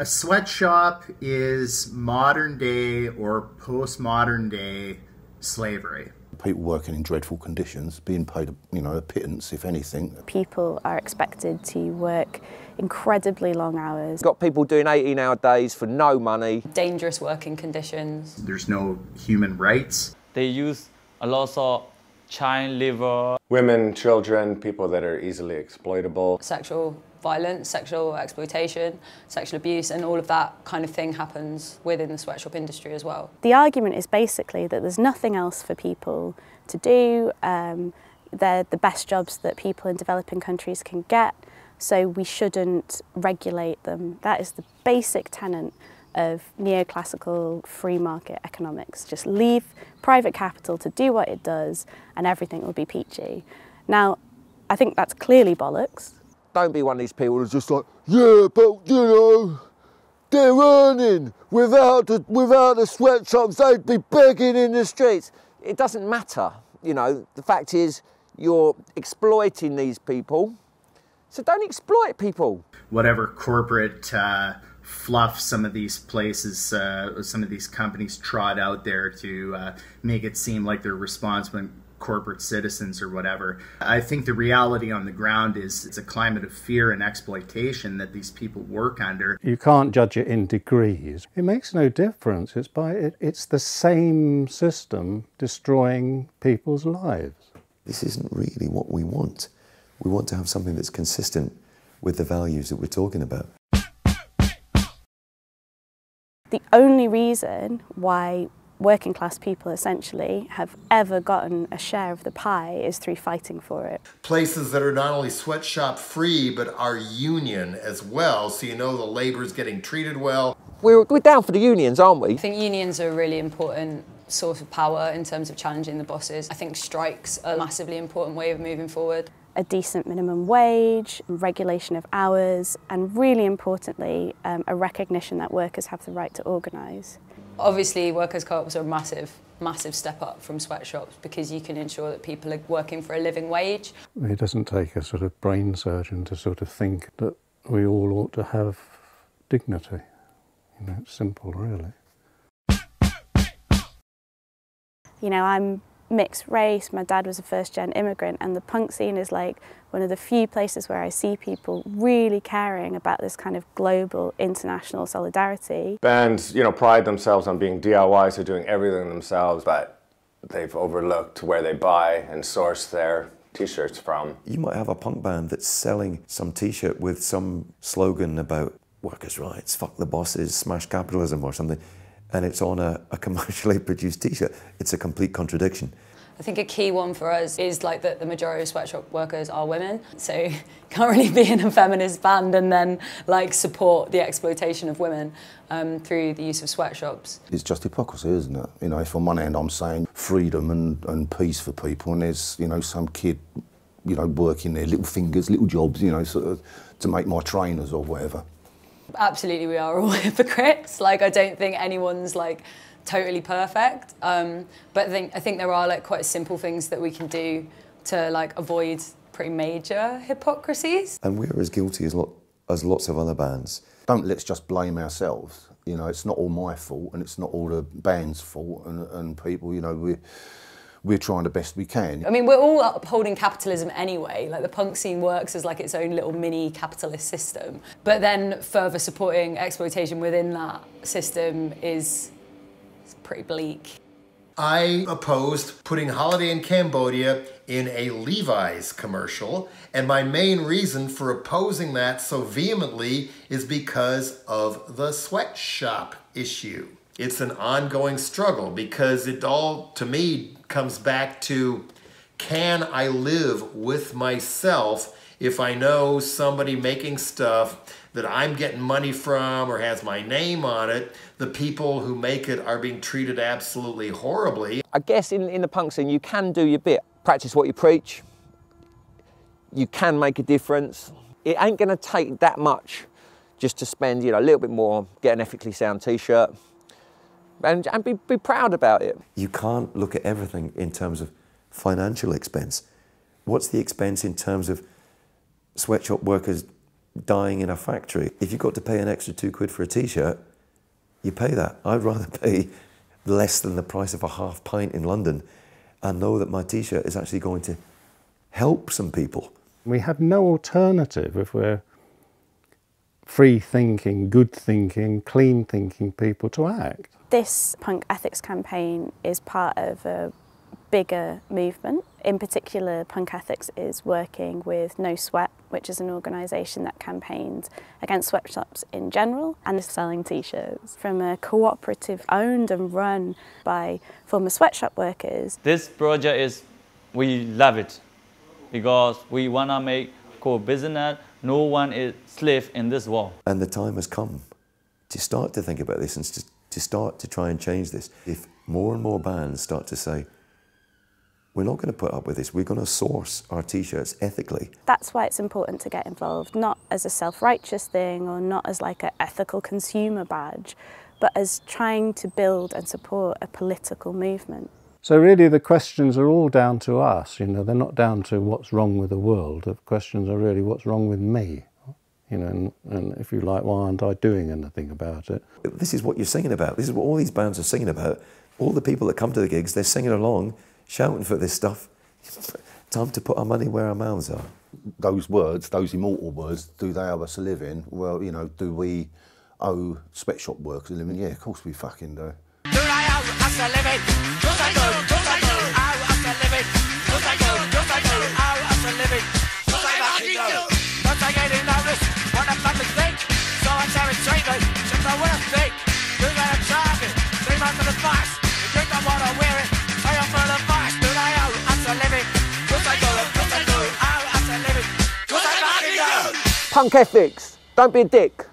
A sweatshop is modern day or postmodern day slavery. People working in dreadful conditions, being paid, a pittance, if anything. People are expected to work incredibly long hours. Got people doing 80-hour days for no money. Dangerous working conditions. There's no human rights. They use a lot of child labor. Women, children, people that are easily exploitable. Sexual violence, sexual exploitation, sexual abuse, and all of that kind of thing happens within the sweatshop industry as well. The argument is basically that there's nothing else for people to do. They're the best jobs that people in developing countries can get, so we shouldn't regulate them. That is the basic tenet of neoclassical free market economics. Just leave private capital to do what it does and everything will be peachy. Now, I think that's clearly bollocks. Don't be one of these people who's just like, yeah, but they're earning. Without the sweatshops, they'd be begging in the streets. it doesn't matter. The fact is you're exploiting these people, so don't exploit people. Whatever corporate fluff some of these places, some of these companies trot out there to make it seem like they're responsible corporate citizens or whatever. I think the reality on the ground is it's a climate of fear and exploitation that these people work under. You can't judge it in degrees. It makes no difference. It's the same system destroying people's lives. This isn't really what we want. We want to have something that's consistent with the values that we're talking about. The only reason why working class people essentially have ever gotten a share of the pie is through fighting for it. Places that are not only sweatshop free but are union as well, so the labor's getting treated well. We're down for the unions, aren't we? I think unions are a really important source of power in terms of challenging the bosses. I think strikes are a massively important way of moving forward. A decent minimum wage, regulation of hours, and really importantly, a recognition that workers have the right to organise. Obviously, workers' co-ops are a massive step up from sweatshops because you can ensure that people are working for a living wage. It doesn't take a sort of brain surgeon to sort of think that we all ought to have dignity. It's simple, really. I'm mixed race, my dad was a first-gen immigrant, and the punk scene is like one of the few places where I see people really caring about this kind of global, international solidarity. Bands, pride themselves on being DIY, so doing everything themselves, but they've overlooked where they buy and source their t-shirts from. You might have a punk band that's selling some t-shirt with some slogan about workers' rights, fuck the bosses, smash capitalism or something, and it's on a commercially produced t-shirt. It's a complete contradiction. I think a key one for us is that the majority of sweatshop workers are women, so you can't really be in a feminist band and then support the exploitation of women through the use of sweatshops. It's just hypocrisy, isn't it? If on one hand I'm saying freedom and peace for people, and there's some kid working their little fingers, little jobs, sort of to make my trainers or whatever. Absolutely, we are all hypocrites. I don't think anyone's totally perfect, but I think there are quite simple things that we can do to avoid pretty major hypocrisies. And we're as guilty as lots of other bands. Let's just blame ourselves. It's not all my fault, and it's not all the band's fault, and people. We're trying the best we can. I mean, we're all upholding capitalism anyway. The punk scene works as its own little mini capitalist system. But then further supporting exploitation within that system is pretty bleak. I opposed putting Holiday in Cambodia in a Levi's commercial, and my main reason for opposing that so vehemently is because of the sweatshop issue. It's an ongoing struggle because it all, to me, comes back to, can I live with myself if I know somebody making stuff that I'm getting money from or has my name on it, the people who make it are being treated absolutely horribly. I guess in the punk scene you can do your bit. Practice what you preach. You can make a difference. It ain't going to take that much just to spend a little bit more, get an ethically sound t-shirt, and be proud about it. You can't look at everything in terms of financial expense. What's the expense in terms of sweatshop workers dying in a factory. If you've got to pay an extra £2 for a t-shirt, you pay that. I'd rather pay less than the price of a half pint in London and know that my t-shirt is actually going to help some people. We have no alternative if we're free-thinking, good-thinking, clean-thinking people to act. This punk ethics campaign is part of a bigger movement. In particular, punk ethics is working with No Sweat, which is an organisation that campaigns against sweatshops in general and is selling t-shirts from a cooperative owned and run by former sweatshop workers. This project is, we love it because we want to make cool business. No one is slave in this world. And the time has come to start to think about this and to start to try and change this. If more and more bands start to say, we're not going to put up with this, we're going to source our t-shirts ethically. That's why it's important to get involved, not as a self-righteous thing or not as like an ethical consumer badge, but as trying to build and support a political movement. So really the questions are all down to us, you know, they're not down to what's wrong with the world. The questions are really what's wrong with me, you know, and if you like, why aren't I doing anything about it? This is what you're singing about. This is what all these bands are singing about. All the people that come to the gigs, they're singing along, shouting for this stuff. Time to put our money where our mouths are. Those words, those immortal words, do they owe us a living? Well, you know, do we owe sweatshop workers a living? Yeah, of course we fucking do. Do I owe us a living? Yes I do, yes I do. Owe us a living? Yes I do, yes I do. Owe us a living? Yes I fucking do. Don't take any notice what the public think. So much having treatment, just the worst thing. Do they have charging? 3 months of advice. If you don't want to wear it, pay off for the advice. Do they owe us a living? Yes I do, yes I do. Owe us a living? Yes I fucking do. Punk ethics, don't be a dick.